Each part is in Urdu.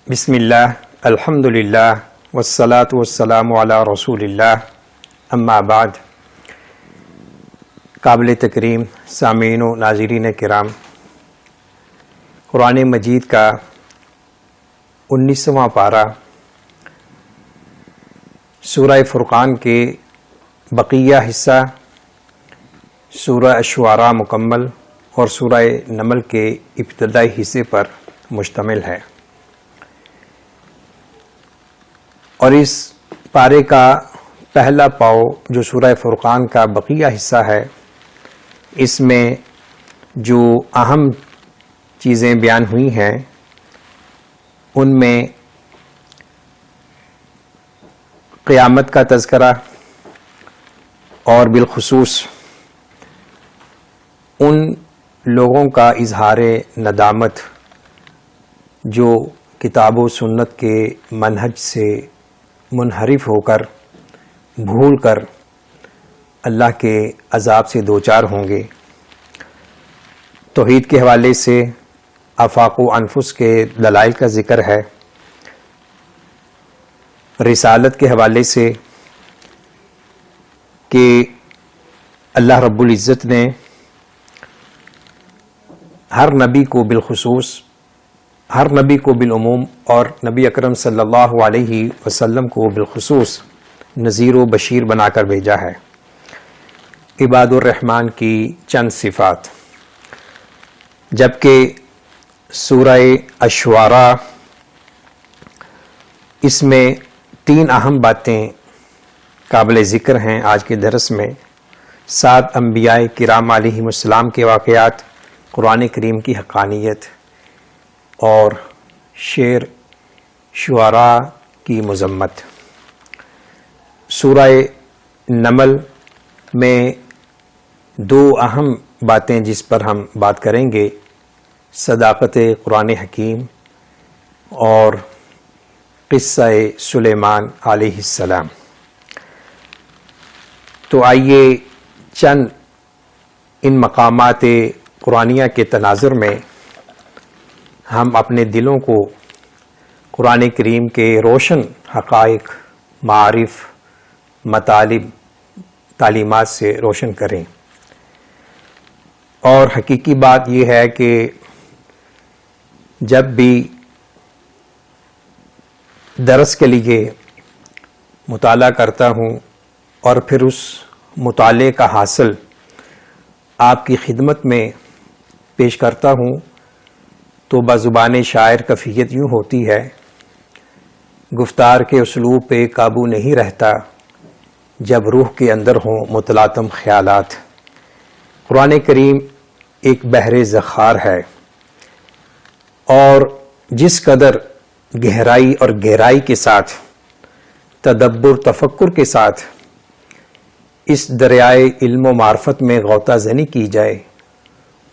بسم اللہ الحمد للہ والصلاة والسلام علی رسول اللہ اما بعد. قابل تکریم سامعین و ناظرین کرام، قرآن مجید کا 19واں پارہ سورہ فرقان کے بقیہ حصہ سورہ الشعراء مکمل اور سورہ نمل کے ابتدائی حصے پر مشتمل ہے، اور اس پارے کا پہلا پاؤ جو سورہ فرقان کا بقیہ حصہ ہے، اس میں جو اہم چیزیں بیان ہوئی ہیں ان میں قیامت کا تذکرہ اور بالخصوص ان لوگوں کا اظہار ندامت جو کتاب و سنت کے منہج سے منحرف ہو کر بھول کر اللہ کے عذاب سے دوچار ہوں گے. توحید کے حوالے سے آفاق و انفس کے دلائل کا ذکر ہے. رسالت کے حوالے سے کہ اللہ رب العزت نے ہر نبی کو بالخصوص، ہر نبی کو بالعموم اور نبی اکرم صلی اللہ علیہ وسلم کو بالخصوص نذیر و بشیر بنا کر بھیجا ہے. عباد الرحمن کی چند صفات، جبکہ سورہ الشعراء اس میں 3 اہم باتیں قابل ذکر ہیں. آج کے درس میں 7 انبیاء کرام علیہم السلام کے واقعات، قرآن کریم کی حقانیت اور شعر شعراء کی مذمت. سورہ نمل میں 2 اہم باتیں جس پر ہم بات کریں گے، صداقت قرآن حکیم اور قصہ سلیمان علیہ السلام. تو آئیے چند ان مقامات قرآنیہ کے تناظر میں ہم اپنے دلوں کو قرآن کریم کے روشن حقائق، معارف، مطالب، تعلیمات سے روشن کریں. اور حقیقی بات یہ ہے کہ جب بھی درس کے لیے مطالعہ کرتا ہوں اور پھر اس مطالعے کا حاصل آپ کی خدمت میں پیش کرتا ہوں تو بزبان شاعر کیفیت یوں ہوتی ہے، گفتار کے اسلوب پہ قابو نہیں رہتا جب روح کے اندر ہوں متلاطم خیالات. قرآن کریم ایک بحر ذخار ہے، اور جس قدر گہرائی اور گہرائی کے ساتھ، تدبر تفکر کے ساتھ اس دریائے علم و معرفت میں غوطہ زنی کی جائے،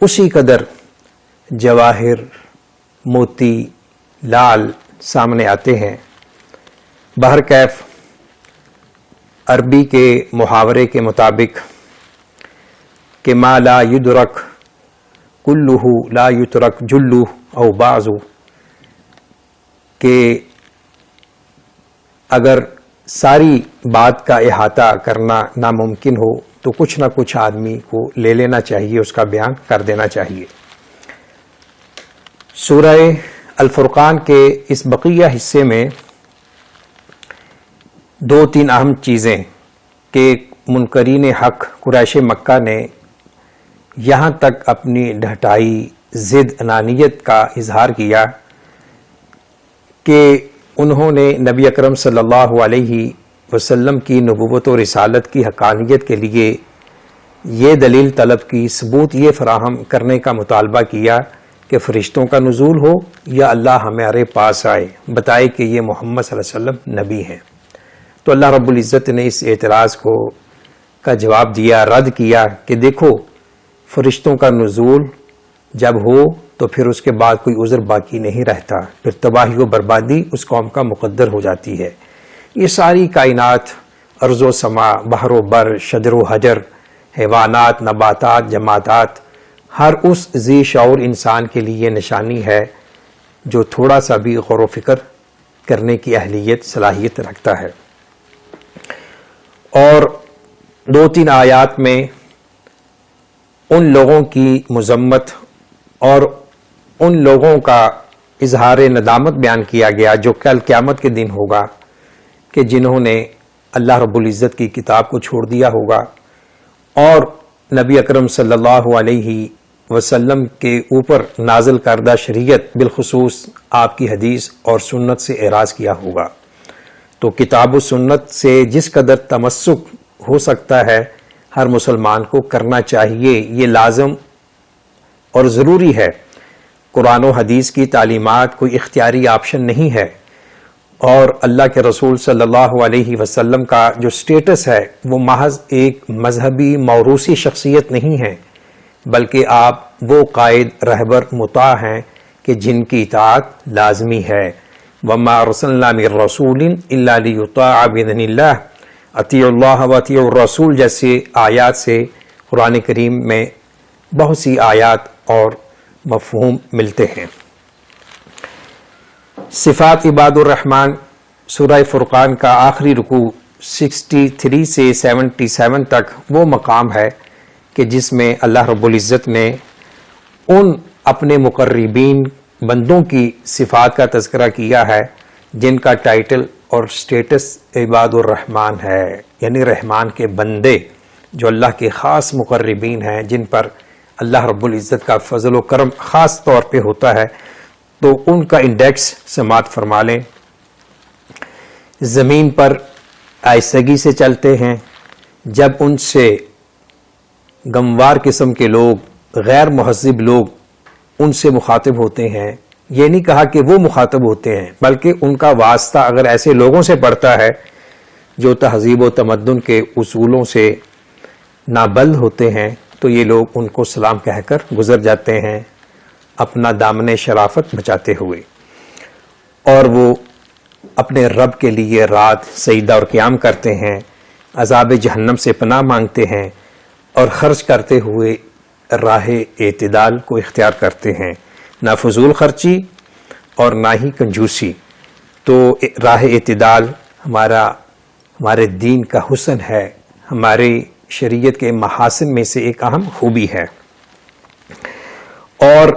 اسی قدر جواہر، موتی، لال سامنے آتے ہیں. بہرکیف عربی کے محاورے کے مطابق کہ ما لا یدرک کلہ لا یترک جلہ او بعضو، کہ اگر ساری بات کا احاطہ کرنا ناممکن ہو تو کچھ نہ کچھ آدمی کو لے لینا چاہیے، اس کا بیان کر دینا چاہیے. سورہ الفرقان کے اس بقیہ حصے میں 2-3 اہم چیزیں کہ منکرین حق قریش مکہ نے یہاں تک اپنی ڈھٹائی، ضد، انانیت کا اظہار کیا کہ انہوں نے نبی اکرم صلی اللہ علیہ وسلم کی نبوت و رسالت کی حقانیت کے لیے یہ دلیل طلب کی، ثبوت یہ فراہم کرنے کا مطالبہ کیا کہ فرشتوں کا نزول ہو یا اللہ ہمارے پاس آئے، بتائے کہ یہ محمد صلی اللہ علیہ وسلم نبی ہیں. تو اللہ رب العزت نے اس اعتراض کا جواب دیا، رد کیا کہ دیکھو فرشتوں کا نزول جب ہو تو پھر اس کے بعد کوئی عذر باقی نہیں رہتا، پھر تباہی و بربادی اس قوم کا مقدر ہو جاتی ہے. یہ ساری کائنات، ارض و سما، بحر و بر، شجر و حجر، حیوانات، نباتات، جمادات، ہر اس ذی شعور انسان کے لیے نشانی ہے جو تھوڑا سا بھی غور و فکر کرنے کی اہلیت صلاحیت رکھتا ہے۔ اور 2-3 آیات میں ان لوگوں کی مذمت اور ان لوگوں کا اظہار ندامت بیان کیا گیا جو کل قیامت کے دن ہوگا، کہ جنہوں نے اللہ رب العزت کی کتاب کو چھوڑ دیا ہوگا اور نبی اکرم صلی اللہ علیہ وسلم کے اوپر نازل کردہ شریعت بالخصوص آپ کی حدیث اور سنت سے اعراض کیا ہوگا۔ تو کتاب و سنت سے جس قدر تمسک ہو سکتا ہے ہر مسلمان کو کرنا چاہیے، یہ لازم اور ضروری ہے۔ قرآن و حدیث کی تعلیمات کوئی اختیاری آپشن نہیں ہے، اور اللہ کے رسول صلی اللہ علیہ وسلم کا جو سٹیٹس ہے وہ محض ایک مذہبی موروثی شخصیت نہیں ہے، بلکہ آپ وہ قائد رہبر مطاع ہیں کہ جن کی اطاعت لازمی ہے۔ وَمَا أَرْسَلْنَا مِن رَّسُولٍ إِلَّا لِيُطَاعَ بِإِذْنِ اللَّهِ اطیعوا اللہ وَاطیعوا الرسول جیسے آیات سے قرآن کریم میں بہت سی آیات اور مفہوم ملتے ہیں۔ صفات عباد الرحمن سورہ فرقان کا آخری رکوع 63 سے 77 تک وہ مقام ہے کہ جس میں اللہ رب العزت نے ان اپنے مقربین بندوں کی صفات کا تذکرہ کیا ہے جن کا ٹائٹل اور سٹیٹس عباد الرحمن ہے، یعنی رحمان کے بندے جو اللہ کے خاص مقربین ہیں، جن پر اللہ رب العزت کا فضل و کرم خاص طور پہ ہوتا ہے۔ تو ان کا انڈیکس سماعت فرما لیں۔ زمین پر آہستگی سے چلتے ہیں، جب ان سے غموار قسم کے لوگ، غیر مہذب لوگ ان سے مخاطب ہوتے ہیں، یہ نہیں کہا کہ وہ مخاطب ہوتے ہیں، بلکہ ان کا واسطہ اگر ایسے لوگوں سے پڑتا ہے جو تہذیب و تمدن کے اصولوں سے نابلد ہوتے ہیں، تو یہ لوگ ان کو سلام کہہ کر گزر جاتے ہیں اپنا دامن شرافت بچاتے ہوئے، اور وہ اپنے رب کے لیے رات سجدہ اور قیام کرتے ہیں، عذاب جہنم سے پناہ مانگتے ہیں، اور خرچ کرتے ہوئے راہ اعتدال کو اختیار کرتے ہیں، نہ فضول خرچی اور نہ ہی کنجوسی۔ تو راہ اعتدال ہمارے دین کا حسن ہے، ہمارے شریعت کے محاسن میں سے ایک اہم خوبی ہے، اور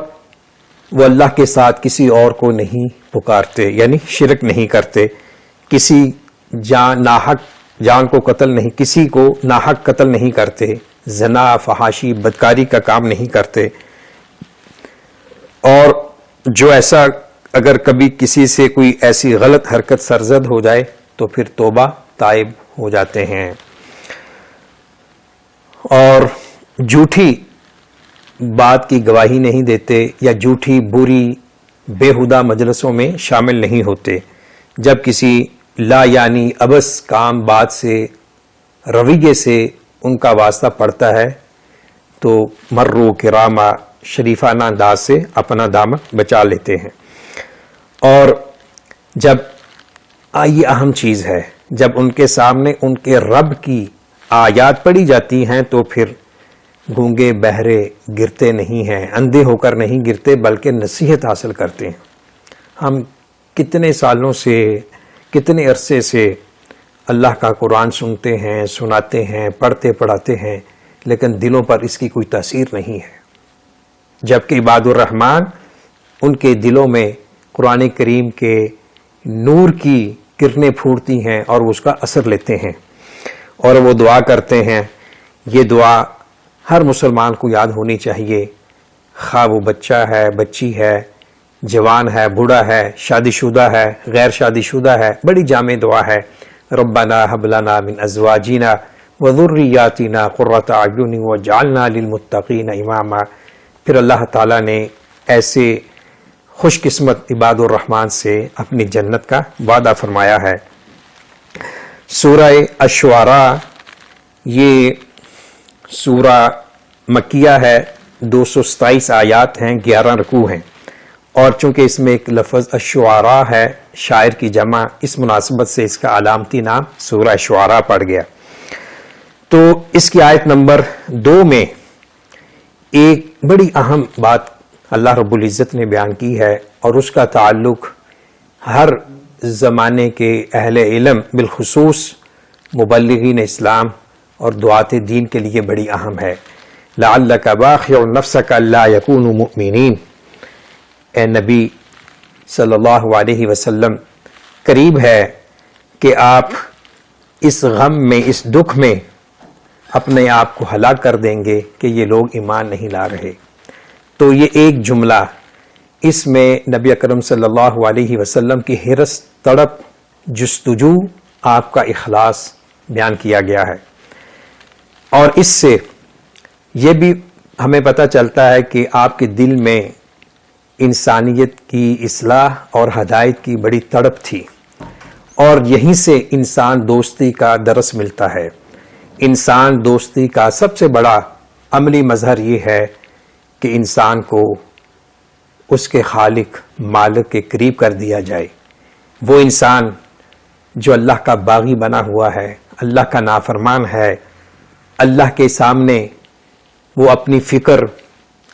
وہ اللہ کے ساتھ کسی اور کو نہیں پکارتے، یعنی شرک نہیں کرتے، کسی ناحق جان کو قتل نہیں، کسی کو ناحق قتل نہیں کرتے، زنا، فحاشی، بدکاری کا کام نہیں کرتے، اور جو ایسا اگر کبھی کسی سے کوئی ایسی غلط حرکت سرزد ہو جائے تو پھر توبہ تائب ہو جاتے ہیں، اور جھوٹی بات کی گواہی نہیں دیتے یا جھوٹی بری بےہودہ مجلسوں میں شامل نہیں ہوتے۔ جب کسی لا یعنی ابس کام بات سے رویے سے ان کا واسطہ پڑتا ہے تو مرو کرامہ شریفانہ انداز سے اپنا دامن بچا لیتے ہیں۔ اور جب یہ اہم چیز ہے، جب ان کے سامنے ان کے رب کی آیات پڑھی جاتی ہیں تو پھر گونگے بہرے گرتے نہیں ہیں، اندھے ہو کر نہیں گرتے بلکہ نصیحت حاصل کرتے ہیں۔ ہم کتنے سالوں سے، کتنے عرصے سے اللہ کا قرآن سنتے ہیں، سناتے ہیں، پڑھتے پڑھاتے ہیں، لیکن دلوں پر اس کی کوئی تاثیر نہیں ہے، جبکہ عباد الرحمن ان کے دلوں میں قرآن کریم کے نور کی کرنیں پھوٹتی ہیں اور اس کا اثر لیتے ہیں، اور وہ دعا کرتے ہیں۔ یہ دعا ہر مسلمان کو یاد ہونی چاہیے، خواہ وہ بچہ ہے، بچی ہے، جوان ہے، بوڑھا ہے، شادی شدہ ہے، غیر شادی شدہ ہے، بڑی جامع دعا ہے۔ ربنا هب لنا من ازواجنا وذریاتنا قرۃ اعین واجعلنا للمتقین اماما۔ پھر اللہ تعالیٰ نے ایسے خوش قسمت عباد الرحمن سے اپنی جنت کا وعدہ فرمایا ہے۔ سورہ الشعراء یہ سورہ مکیہ ہے، 227 آیات ہیں، 11 رکوع ہیں، اور چونکہ اس میں ایک لفظ الشعراء ہے، شاعر کی جمع، اس مناسبت سے اس کا علامتی نام سورہ شعراء پڑ گیا۔ تو اس کی آیت نمبر 2 میں ایک بڑی اہم بات اللہ رب العزت نے بیان کی ہے، اور اس کا تعلق ہر زمانے کے اہل علم بالخصوص مبلغین اسلام اور دعات دین کے لیے بڑی اہم ہے. لعلک باخع نفسک الا یکونوا مؤمنین. اے نبی صلی اللہ علیہ وسلم، قریب ہے کہ آپ اس غم میں، اس دکھ میں اپنے آپ کو ہلاک کر دیں گے کہ یہ لوگ ایمان نہیں لا رہے. تو یہ ایک جملہ، اس میں نبی اکرم صلی اللہ علیہ وسلم کی حرص، تڑپ، جستجو، آپ کا اخلاص بیان کیا گیا ہے. اور اس سے یہ بھی ہمیں پتہ چلتا ہے کہ آپ کے دل میں انسانیت کی اصلاح اور ہدایت کی بڑی تڑپ تھی، اور یہیں سے انسان دوستی کا درس ملتا ہے. انسان دوستی کا سب سے بڑا عملی مظہر یہ ہے کہ انسان کو اس کے خالق مالک کے قریب کر دیا جائے. وہ انسان جو اللہ کا باغی بنا ہوا ہے، اللہ کا نافرمان ہے، اللہ کے سامنے وہ اپنی فکر،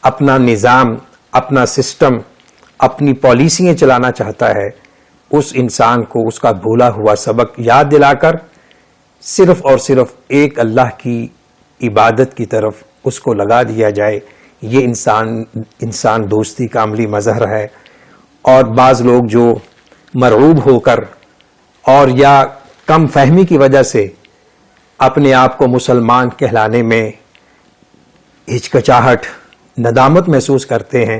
اپنا نظام، اپنا سسٹم، اپنی پالیسیاں چلانا چاہتا ہے، اس انسان کو اس کا بھولا ہوا سبق یاد دلا کر صرف اور صرف ایک اللہ کی عبادت کی طرف اس کو لگا دیا جائے. یہ انسان دوستی کا عملی مظہر ہے. اور بعض لوگ جو مرعوب ہو کر اور یا کم فہمی کی وجہ سے اپنے آپ کو مسلمان کہلانے میں ہچکچاہٹ، ندامت محسوس کرتے ہیں،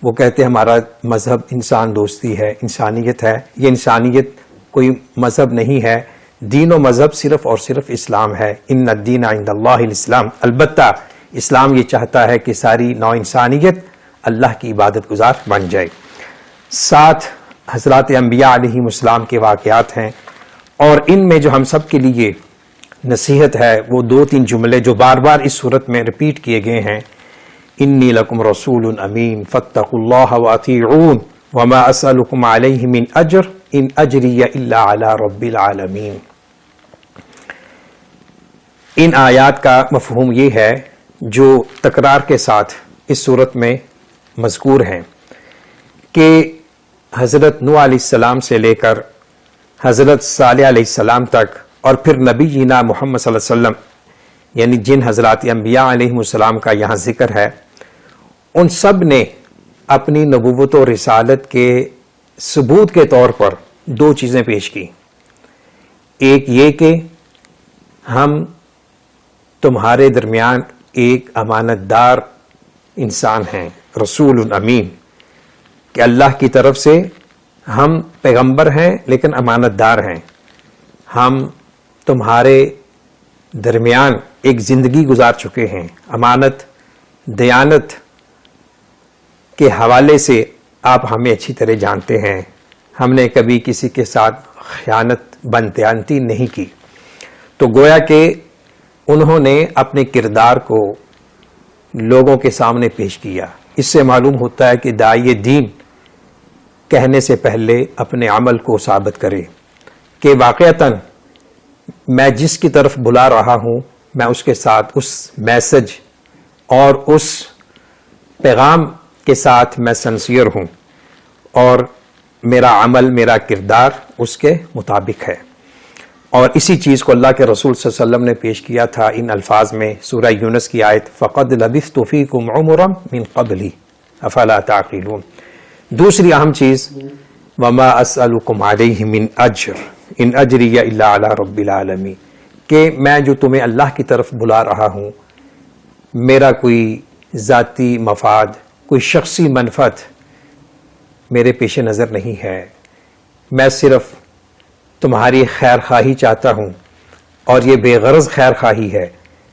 وہ کہتے ہیں ہمارا مذہب انسان دوستی ہے، انسانیت ہے. یہ انسانیت کوئی مذہب نہیں ہے. دین و مذہب صرف اور صرف اسلام ہے. ان الدین عند اللہ الاسلام. البتہ اسلام یہ چاہتا ہے کہ ساری نو انسانیت اللہ کی عبادت گزار بن جائے. 7 حضرات انبیاء علیہم السلام کے واقعات ہیں، اور ان میں جو ہم سب کے لیے نصیحت ہے وہ 2-3 جملے جو بار بار اس صورت میں ریپیٹ کیے گئے ہیں. انی لکم رسول امین فاتقوا اللہ واطیعون وما اسألکم علیہ من اجر ان اجری الا علی رب العالمین. ان آیات کا مفہوم یہ ہے جو تکرار کے ساتھ اس صورت میں مذکور ہیں کہ حضرت نوح علیہ السلام سے لے کر حضرت صالح علیہ السلام تک، اور پھر نبی جینا محمد صلی اللہ علیہ وسلم، یعنی جن حضرات انبیاء علیہ السلام کا یہاں ذکر ہے، ان سب نے اپنی نبوت و رسالت کے ثبوت کے طور پر 2 چیزیں پیش کی. ایک یہ کہ ہم تمہارے درمیان ایک امانت دار انسان ہیں، رسول امین، کہ اللہ کی طرف سے ہم پیغمبر ہیں لیکن امانت دار ہیں. ہم تمہارے درمیان ایک زندگی گزار چکے ہیں. امانت، دیانت کے حوالے سے آپ ہمیں اچھی طرح جانتے ہیں. ہم نے کبھی کسی کے ساتھ خیانت، بددیانتی نہیں کی. تو گویا کہ انہوں نے اپنے کردار کو لوگوں کے سامنے پیش کیا. اس سے معلوم ہوتا ہے کہ داعی دین کہنے سے پہلے اپنے عمل کو ثابت کرے کہ واقعتاً میں جس کی طرف بلا رہا ہوں، میں اس کے ساتھ اس میسج اور اس پیغام کے ساتھ میں سنسیئر ہوں، اور میرا عمل، میرا کردار اس کے مطابق ہے. اور اسی چیز کو اللہ کے رسول صلی اللہ علیہ وسلم نے پیش کیا تھا ان الفاظ میں سورہ یونس کی آیت فَقَدْ لَبِثْتُ فِيكُمْ عُمُرًا مِّن قَبْلِ أَفَلَا تَعْقِلُونَ. دوسری اہم چیز وَمَا أَسْأَلُكُمْ عَلَيْهِ مِنْ أَجْرٍ إِنْ أَجْرِيَ إِلَّا عَلَى رَبِّ الْعَالَمِينَ، کہ میں جو تمہیں اللہ کی طرف بلا رہا ہوں، میرا کوئی ذاتی مفاد، کوئی شخصی منفعت میرے پیش نظر نہیں ہے. میں صرف تمہاری خیر خواہی چاہتا ہوں، اور یہ بے غرض خیر خواہی ہے.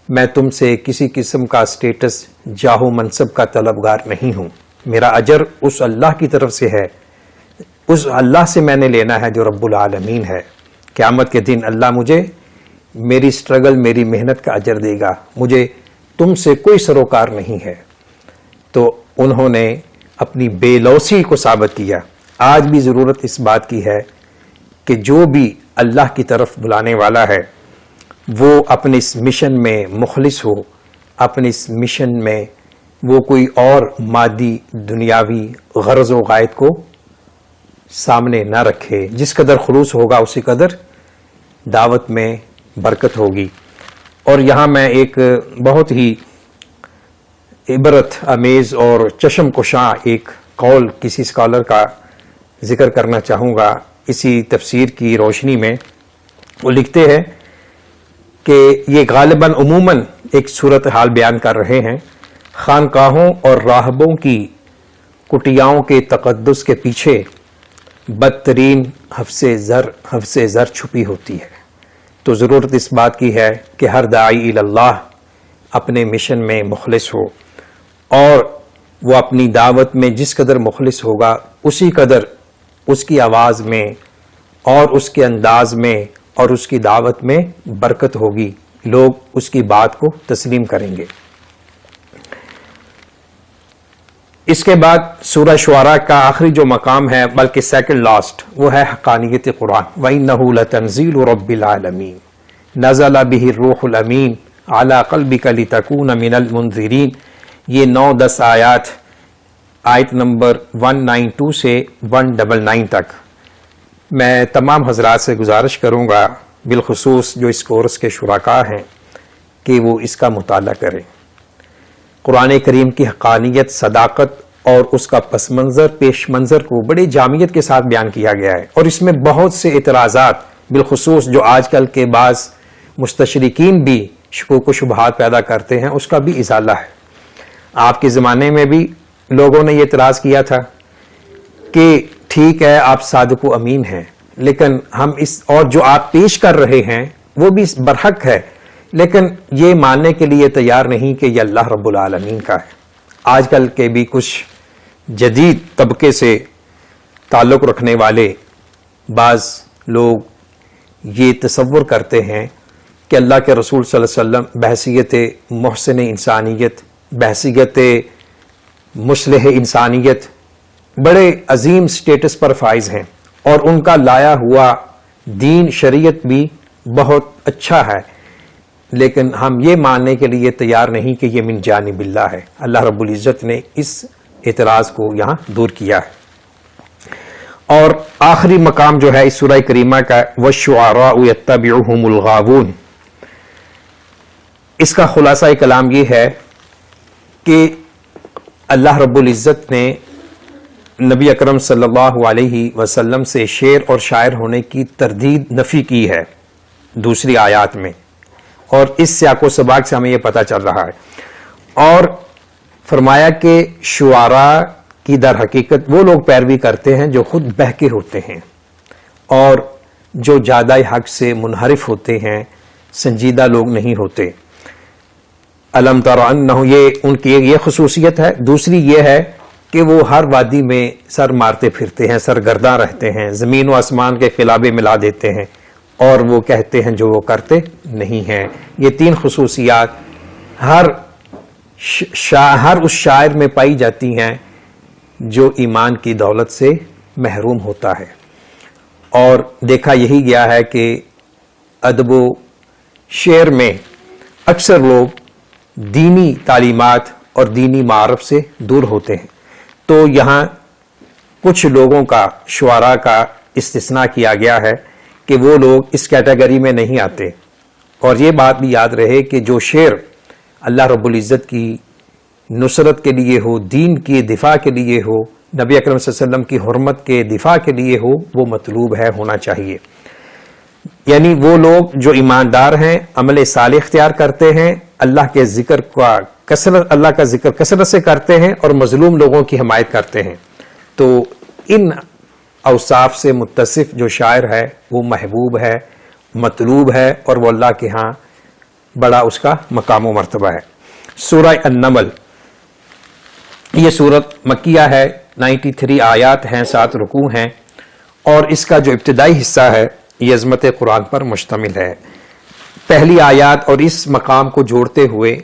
میں تم سے کسی قسم کا سٹیٹس، جاہ و منصب کا طلبگار نہیں ہوں. میرا اجر اس اللہ کی طرف سے ہے، اس اللہ سے میں نے لینا ہے جو رب العالمین ہے. قیامت کے دن اللہ مجھے میری سٹرگل، میری محنت کا اجر دے گا. مجھے تم سے کوئی سروکار نہیں ہے. تو انہوں نے اپنی بے لوثی کو ثابت کیا. آج بھی ضرورت اس بات کی ہے کہ جو بھی اللہ کی طرف بلانے والا ہے وہ اپنے اس مشن میں مخلص ہو. اپنے اس مشن میں وہ کوئی اور مادی دنیاوی غرض و غائد کو سامنے نہ رکھے. جس قدر خلوص ہوگا اسی قدر دعوت میں برکت ہوگی. اور یہاں میں ایک بہت ہی عبرت آمیز اور چشم کشاں ایک قول کسی اسکالر کا ذکر کرنا چاہوں گا اسی تفسیر کی روشنی میں. وہ لکھتے ہیں کہ یہ غالباً عموماً ایک صورتحال بیان کر رہے ہیں. خانقاہوں اور راہبوں کی کٹیاؤں کے تقدس کے پیچھے بدترین حفظ زر چھپی ہوتی ہے. تو ضرورت اس بات کی ہے کہ ہر داعی اللہ اپنے مشن میں مخلص ہو، اور وہ اپنی دعوت میں جس قدر مخلص ہوگا اسی قدر اس کی آواز میں اور اس کے انداز میں اور اس کی دعوت میں برکت ہوگی. لوگ اس کی بات کو تسلیم کریں گے. اس کے بعد سورہ شعراء کا آخری جو مقام ہے، بلکہ سیکنڈ لاسٹ، وہ ہے حقانیت قرآن. وَإِنَّهُ لَتَنزِيلُ رَبِّ الْعَالَمِينَ نَزَلَ بِهِ الرُّوحُ الْأَمِينُ عَلَى قَلْبِكَ لِتَكُونَ مِنَ الْمُنذِرِينَ. یہ 9-10 آیات، آیت نمبر 192 سے 199 تک. میں تمام حضرات سے گزارش کروں گا، بالخصوص جو اس کورس کے شرکاء ہیں، کہ وہ اس کا مطالعہ کریں. قرآن کریم کی حقانیت، صداقت اور اس کا پس منظر، پیش منظر کو بڑی جامعیت کے ساتھ بیان کیا گیا ہے. اور اس میں بہت سے اعتراضات، بالخصوص جو آج کل کے بعض مستشرقین بھی شکوک و شبہات پیدا کرتے ہیں، اس کا بھی ازالہ ہے. آپ کے زمانے میں بھی لوگوں نے یہ اعتراض کیا تھا کہ ٹھیک ہے آپ صادق و امین ہیں، لیکن ہم اور جو آپ پیش کر رہے ہیں وہ بھی برحق ہے، لیکن یہ ماننے کے لیے تیار نہیں کہ یہ اللہ رب العالمین کا ہے. آج کل کے بھی کچھ جدید طبقے سے تعلق رکھنے والے بعض لوگ یہ تصور کرتے ہیں کہ اللہ کے رسول صلی اللہ علیہ وسلم بحیثیت محسن انسانیت، بحیثیت مصلح انسانیت بڑے عظیم سٹیٹس پر فائز ہیں، اور ان کا لایا ہوا دین شریعت بھی بہت اچھا ہے، لیکن ہم یہ ماننے کے لیے تیار نہیں کہ یہ من جانب اللہ ہے. اللہ رب العزت نے اس اعتراض کو یہاں دور کیا ہے. اور آخری مقام جو ہے اس سورہ کریمہ کا، وَالشُّعَرَاءُ يَتَّبِعُهُمُ الْغَاوُونَ، اس کا خلاصہ کلام یہ ہے کہ اللہ رب العزت نے نبی اکرم صلی اللہ علیہ وسلم سے شعر اور شاعر ہونے کی تردید نفی کی ہے دوسری آیات میں، اور اس سیاق و سباق سے ہمیں یہ پتہ چل رہا ہے. اور فرمایا کہ شعراء کی در حقیقت وہ لوگ پیروی کرتے ہیں جو خود بہکے ہوتے ہیں اور جو زیادہ حق سے منحرف ہوتے ہیں، سنجیدہ لوگ نہیں ہوتے. الم تر انہ، یہ ان کی یہ خصوصیت ہے. دوسری یہ ہے کہ وہ ہر وادی میں سر مارتے پھرتے ہیں، سرگرداں رہتے ہیں، زمین و آسمان کے خلابے ملا دیتے ہیں، اور وہ کہتے ہیں جو وہ کرتے نہیں ہیں. یہ 3 خصوصیات ہر اس شاعر میں پائی جاتی ہیں جو ایمان کی دولت سے محروم ہوتا ہے. اور دیکھا یہی گیا ہے کہ ادب و شعر میں اکثر لوگ دینی تعلیمات اور دینی معارف سے دور ہوتے ہیں. تو یہاں کچھ لوگوں کا، شعراء کا استثناء کیا گیا ہے کہ وہ لوگ اس کیٹیگری میں نہیں آتے. اور یہ بات بھی یاد رہے کہ جو شعر اللہ رب العزت کی نصرت کے لیے ہو، دین کی دفاع کے لیے ہو، نبی اکرم صلی اللہ علیہ وسلم کی حرمت کے دفاع کے لیے ہو، وہ مطلوب ہے، ہونا چاہیے. یعنی وہ لوگ جو ایماندار ہیں، عمل صالح اختیار کرتے ہیں، اللہ کا ذکر کثرت سے کرتے ہیں، اور مظلوم لوگوں کی حمایت کرتے ہیں. تو ان اوصاف سے متصف جو شاعر ہے وہ محبوب ہے، مطلوب ہے، اور وہ اللہ کے ہاں بڑا اس کا مقام و مرتبہ ہے. سورہ النمل، یہ سورت مکیہ ہے، 93 آیات ہیں، 7 رکوع ہیں، اور اس کا جو ابتدائی حصہ ہے یہ عظمت قرآن پر مشتمل ہے. پہلی آیات اور اس مقام کو جوڑتے ہوئے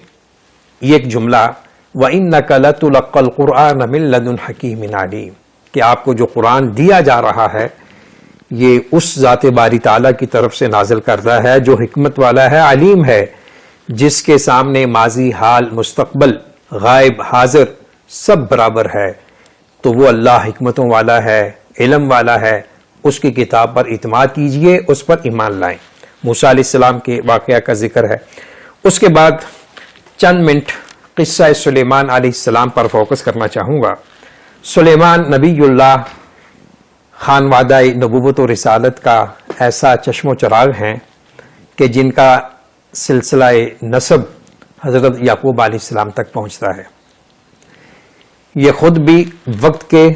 یہ ایک جملہ، وَإِنَّكَ لَتُلَقَّى الْقُرْآنَ مِن لَدُنْ حَكِيمٍ عَلِيمٍ، کہ آپ کو جو قرآن دیا جا رہا ہے یہ اس ذات باری تعالیٰ کی طرف سے نازل کردہ ہے جو حکمت والا ہے، علیم ہے، جس کے سامنے ماضی، حال، مستقبل، غائب، حاضر سب برابر ہے. تو وہ اللہ حکمتوں والا ہے، علم والا ہے اس کی کتاب پر اعتماد کیجئے، اس پر ایمان لائیں۔ موسیٰ علیہ السلام کے واقعہ کا ذکر ہے۔ اس کے بعد چند منٹ قصہ سلیمان علیہ السلام پر فوکس کرنا چاہوں گا۔ سلیمان نبی اللہ خانوادہ نبوت و رسالت کا ایسا چشم و چراغ ہیں کہ جن کا سلسلہ نسب حضرت یعقوب علیہ السلام تک پہنچتا ہے۔ یہ خود بھی وقت کے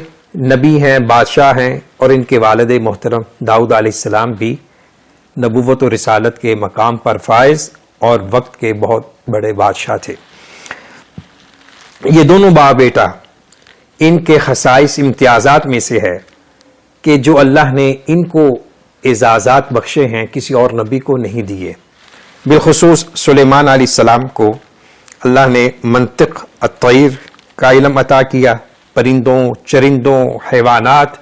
نبی ہیں، بادشاہ ہیں، اور ان کے والد محترم داؤد علیہ السلام بھی نبوت و رسالت کے مقام پر فائز اور وقت کے بہت بڑے بادشاہ تھے۔ یہ دونوں باپ بیٹا، ان کے خصائص امتیازات میں سے ہے کہ جو اللہ نے ان کو اعزازات بخشے ہیں کسی اور نبی کو نہیں دیے۔ بالخصوص سلیمان علیہ السلام کو اللہ نے منطق الطیر کا علم عطا کیا، پرندوں، چرندوں، حیوانات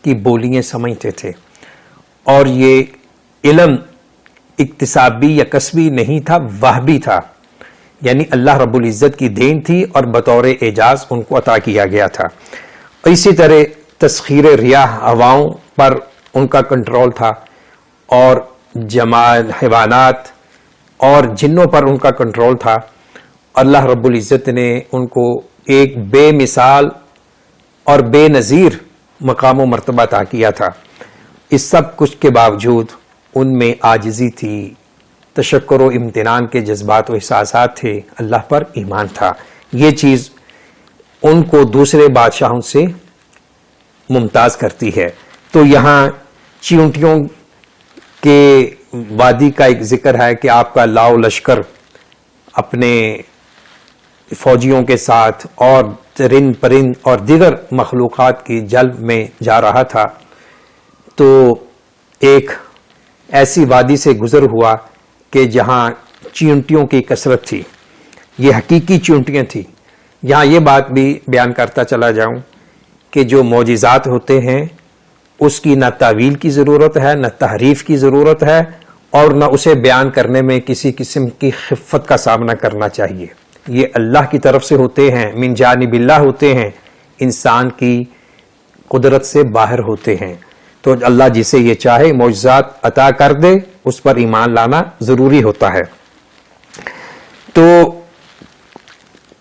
کی بولیاں سمجھتے تھے، اور یہ علم اکتسابی یا کسبی نہیں تھا، وہبی تھا، یعنی اللہ رب العزت کی دین تھی اور بطور اعجاز ان کو عطا کیا گیا تھا۔ اسی طرح تسخیر ریاح، ہواؤں پر ان کا کنٹرول تھا، اور جمال حیوانات اور جنوں پر ان کا کنٹرول تھا۔ اللہ رب العزت نے ان کو ایک بے مثال اور بے نظیر مقام و مرتبہ عطا کیا تھا۔ اس سب کچھ کے باوجود ان میں عاجزی تھی، تشکر و امتنان کے جذبات و احساسات تھے، اللہ پر ایمان تھا۔ یہ چیز ان کو دوسرے بادشاہوں سے ممتاز کرتی ہے۔ تو یہاں چیونٹیوں کے وادی کا ایک ذکر ہے کہ آپ کا لاؤ لشکر اپنے فوجیوں کے ساتھ اور رند پرند اور دیگر مخلوقات کی جلب میں جا رہا تھا، تو ایک ایسی وادی سے گزر ہوا کہ جہاں چیونٹیوں کی کثرت تھی، یہ حقیقی چیونٹیاں تھیں۔ یہاں یہ بات بھی بیان کرتا چلا جاؤں کہ جو معجزات ہوتے ہیں اس کی نہ تعویل کی ضرورت ہے، نہ تحریف کی ضرورت ہے، اور نہ اسے بیان کرنے میں کسی قسم کی خفت کا سامنا کرنا چاہیے۔ یہ اللہ کی طرف سے ہوتے ہیں، من جانب اللہ ہوتے ہیں، انسان کی قدرت سے باہر ہوتے ہیں۔ تو اللہ جسے یہ چاہے معجزات عطا کر دے، اس پر ایمان لانا ضروری ہوتا ہے۔ تو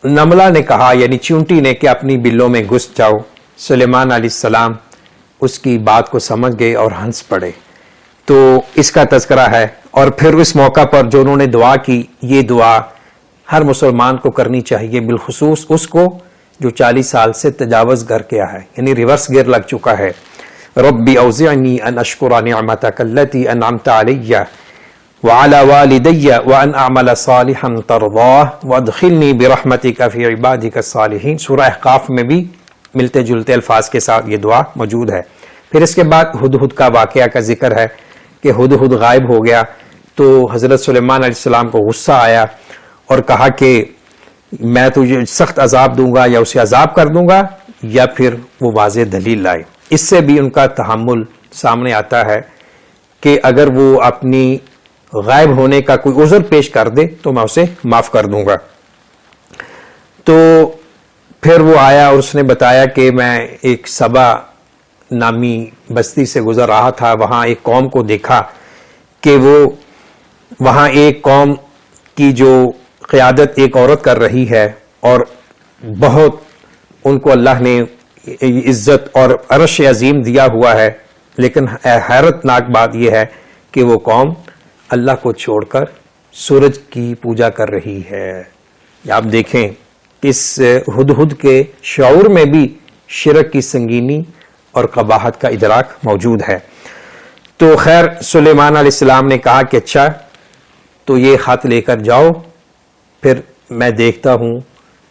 نملہ نے کہا، یعنی چیونٹی نے، کہ اپنی بلوں میں گھس جاؤ۔ سلیمان علیہ السلام اس کی بات کو سمجھ گئے اور ہنس پڑے۔ تو اس کا تذکرہ ہے، اور پھر اس موقع پر جو انہوں نے دعا کی، یہ دعا ہر مسلمان کو کرنی چاہیے، بالخصوص اس کو جو 40 سال سے تجاوز کر گیا ہے، یعنی ریورس گیئر لگ چکا ہے۔ ربی اوزعنی ان اشکر نعمتک التی انعمت علی وعلی والدی وان اعمل صالحا ترضاہ وادخلنی برحمتک فی عبادک الصالحین۔ سورہ احقاف میں بھی ملتے جلتے الفاظ کے ساتھ یہ دعا موجود ہے۔ پھر اس کے بعد ہدہد کا واقعہ کا ذکر ہے کہ ہدہد غائب ہو گیا، تو حضرت سلیمان علیہ السلام کو غصہ آیا اور کہا کہ میں تجھے سخت عذاب دوں گا، یا اسے عذاب کر دوں گا، یا پھر وہ واضح دلیل لائے۔ اس سے بھی ان کا تحمل سامنے آتا ہے کہ اگر وہ اپنی غائب ہونے کا کوئی عذر پیش کر دے تو میں اسے معاف کر دوں گا۔ تو پھر وہ آیا اور اس نے بتایا کہ میں ایک سبا نامی بستی سے گزر رہا تھا، وہاں ایک قوم کو دیکھا کہ وہ وہاں ایک قوم کی جو قیادت ایک عورت کر رہی ہے، اور بہت ان کو اللہ نے عزت اور عرش عظیم دیا ہوا ہے، لیکن حیرت ناک بات یہ ہے کہ وہ قوم اللہ کو چھوڑ کر سورج کی پوجا کر رہی ہے۔ آپ دیکھیں اس ہدہد کے شعور میں بھی شرک کی سنگینی اور قباحت کا ادراک موجود ہے۔ تو خیر سلیمان علیہ السلام نے کہا کہ اچھا، تو یہ خط لے کر جاؤ، پھر میں دیکھتا ہوں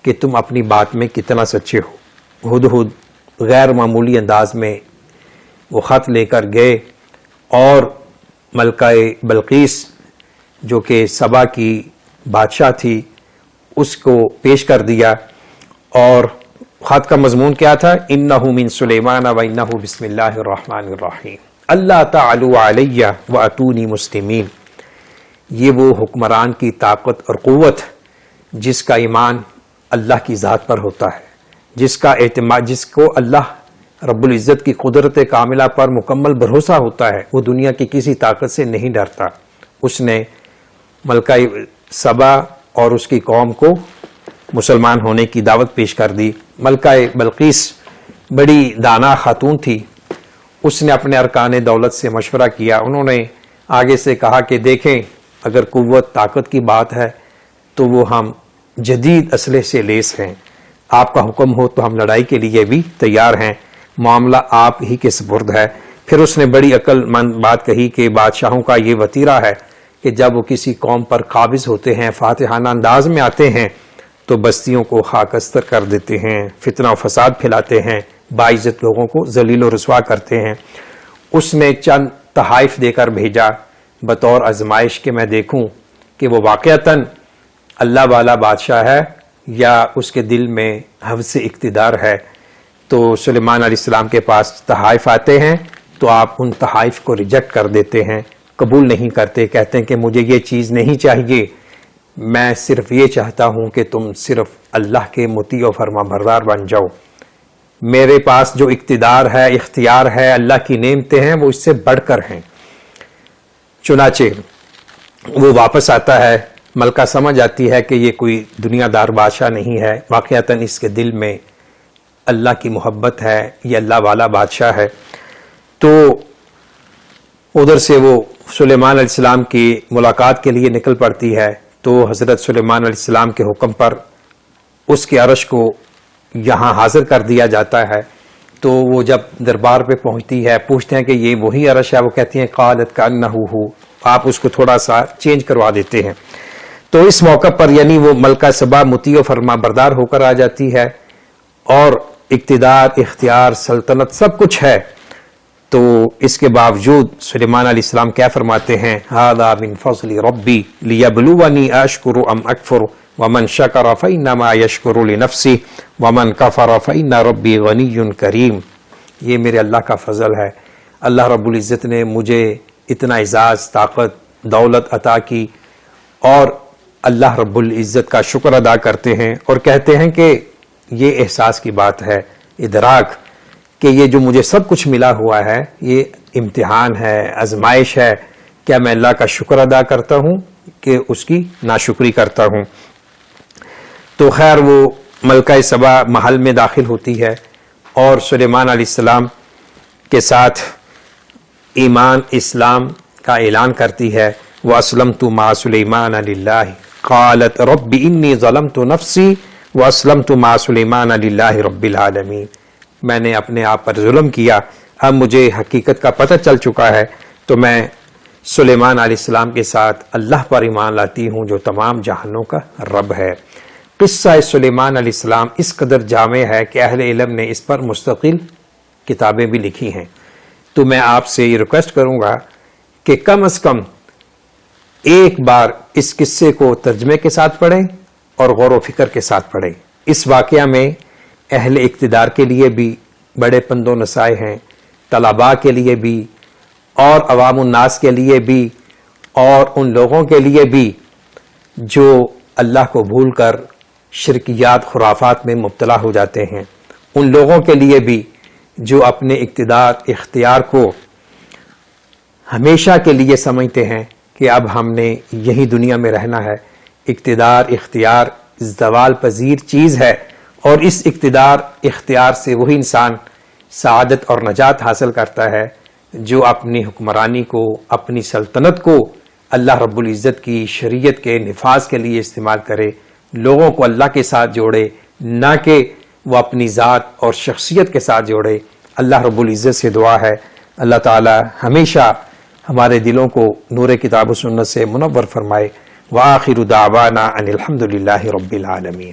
کہ تم اپنی بات میں کتنا سچے ہو۔ ہدہد غیر معمولی انداز میں وہ خط لے کر گئے اور ملکہ بلقیس جو کہ سبا کی بادشاہ تھی اس کو پیش کر دیا، اور خط کا مضمون کیا تھا؟ انہ من سلیمان و انہ بسم اللہ الرحمن الرحیم اللہ تعالوا علی واتونی مسلمین۔ یہ وہ حکمران کی طاقت اور قوت جس کا ایمان اللہ کی ذات پر ہوتا ہے، جس کا اعتماد، جس کو اللہ رب العزت کی قدرت کاملہ پر مکمل بھروسہ ہوتا ہے وہ دنیا کی کسی طاقت سے نہیں ڈرتا۔ اس نے ملکہ سبا اور اس کی قوم کو مسلمان ہونے کی دعوت پیش کر دی۔ ملکہ بلقیس بڑی دانا خاتون تھی، اس نے اپنے ارکان دولت سے مشورہ کیا۔ انہوں نے آگے سے کہا کہ دیکھیں اگر قوت طاقت کی بات ہے تو وہ ہم جدید اسلحے سے لیس ہیں، آپ کا حکم ہو تو ہم لڑائی کے لیے بھی تیار ہیں، معاملہ آپ ہی کے سپرد ہے۔ پھر اس نے بڑی عقل مند بات کہی کہ بادشاہوں کا یہ وتیرہ ہے کہ جب وہ کسی قوم پر قابض ہوتے ہیں، فاتحانہ انداز میں آتے ہیں تو بستیوں کو خاکستر کر دیتے ہیں، فتنہ و فساد پھیلاتے ہیں، باعزت لوگوں کو ذلیل و رسوا کرتے ہیں۔ اس نے چند تحائف دے کر بھیجا بطور آزمائش کہ میں دیکھوں کہ وہ واقعتاً اللہ والا بادشاہ ہے یا اس کے دل میں حوث اقتدار ہے۔ تو سلیمان علیہ السلام کے پاس تحائف آتے ہیں تو آپ ان تحائف کو ریجیکٹ کر دیتے ہیں، قبول نہیں کرتے، کہتے ہیں کہ مجھے یہ چیز نہیں چاہیے، میں صرف یہ چاہتا ہوں کہ تم صرف اللہ کے مطیع و فرما بردار بن جاؤ، میرے پاس جو اقتدار ہے اختیار ہے اللہ کی نعمتیں ہیں وہ اس سے بڑھ کر ہیں۔ چنانچہ وہ واپس آتا ہے، ملکہ سمجھ آتی ہے کہ یہ کوئی دنیا دار بادشاہ نہیں ہے، واقعتاً اس کے دل میں اللہ کی محبت ہے، یہ اللہ والا بادشاہ ہے۔ تو ادھر سے وہ سلیمان علیہ السلام کی ملاقات کے لیے نکل پڑتی ہے۔ تو حضرت سلیمان علیہ السلام کے حکم پر اس کے عرش کو یہاں حاضر کر دیا جاتا ہے۔ تو وہ جب دربار پہ پہنچتی ہے پوچھتے ہیں کہ یہ وہی عرش ہے، وہ کہتی ہیں قالت کأنہ ہو، آپ اس کو تھوڑا سا چینج کروا دیتے ہیں۔ تو اس موقع پر یعنی وہ ملکہ سبا مطیع و فرما بردار ہو کر آ جاتی ہے اور اقتدار اختیار سلطنت سب کچھ ہے۔ تو اس کے باوجود سلیمان علیہ السلام کیا فرماتے ہیں، ھذا من فضل ربی لیبلونی اشکر ام اکفر ومن شکر فانما یشکر لنفسہ ومن کفر فان ربی غنی کریم۔ یہ میرے اللہ کا فضل ہے، اللہ رب العزت نے مجھے اتنا اعزاز طاقت دولت عطا کی، اور اللہ رب العزت کا شکر ادا کرتے ہیں اور کہتے ہیں کہ یہ احساس کی بات ہے، ادراک کہ یہ جو مجھے سب کچھ ملا ہوا ہے یہ امتحان ہے، آزمائش ہے، کیا میں اللہ کا شکر ادا کرتا ہوں کہ اس کی ناشکری کرتا ہوں۔ تو خیر وہ ملکہ سبا محل میں داخل ہوتی ہے اور سلیمان علیہ السلام کے ساتھ ایمان اسلام کا اعلان کرتی ہے۔ وَأَسْلَمْتُ مَعَ سُلَيْمَانَ لِلَّهِ قَالَتْ رَبِّ إِنِّي ظَلَمْتُ نَفْسِي وَأَسْلَمْتُ مَعَ سُلَيْمَانَ لِلَّهِ رَبِّ الْعَالَمِينَ۔ میں نے اپنے آپ پر ظلم کیا، اب مجھے حقیقت کا پتہ چل چکا ہے تو میں سلیمان علیہ السلام کے ساتھ اللہ پر ایمان لاتی ہوں جو تمام جہانوں کا رب ہے۔ قصہ سلیمان علیہ السلام اس قدر جامع ہے کہ اہل علم نے اس پر مستقل کتابیں بھی لکھی ہیں۔ تو میں آپ سے یہ ریکویسٹ کروں گا کہ کم از کم ایک بار اس قصے کو ترجمے کے ساتھ پڑھیں اور غور و فکر کے ساتھ پڑھیں۔ اس واقعہ میں اہل اقتدار کے لیے بھی بڑے پند و نصائح ہیں، طلباء کے لیے بھی اور عوام الناس کے لیے بھی اور ان لوگوں کے لیے بھی جو اللہ کو بھول کر شرکیات خرافات میں مبتلا ہو جاتے ہیں، ان لوگوں کے لیے بھی جو اپنے اقتدار اختیار کو ہمیشہ کے لیے سمجھتے ہیں کہ اب ہم نے یہی دنیا میں رہنا ہے۔ اقتدار اختیار زوال پذیر چیز ہے اور اس اقتدار اختیار سے وہی انسان سعادت اور نجات حاصل کرتا ہے جو اپنی حکمرانی کو، اپنی سلطنت کو اللہ رب العزت کی شریعت کے نفاذ کے لیے استعمال کرے، لوگوں کو اللہ کے ساتھ جوڑے، نہ کہ وہ اپنی ذات اور شخصیت کے ساتھ جوڑے۔ اللہ رب العزت سے دعا ہے اللہ تعالی ہمیشہ ہمارے دلوں کو نور کتاب و سنت سے منور فرمائے۔ وآخر دعوانا ان الحمد للہ رب العالمین۔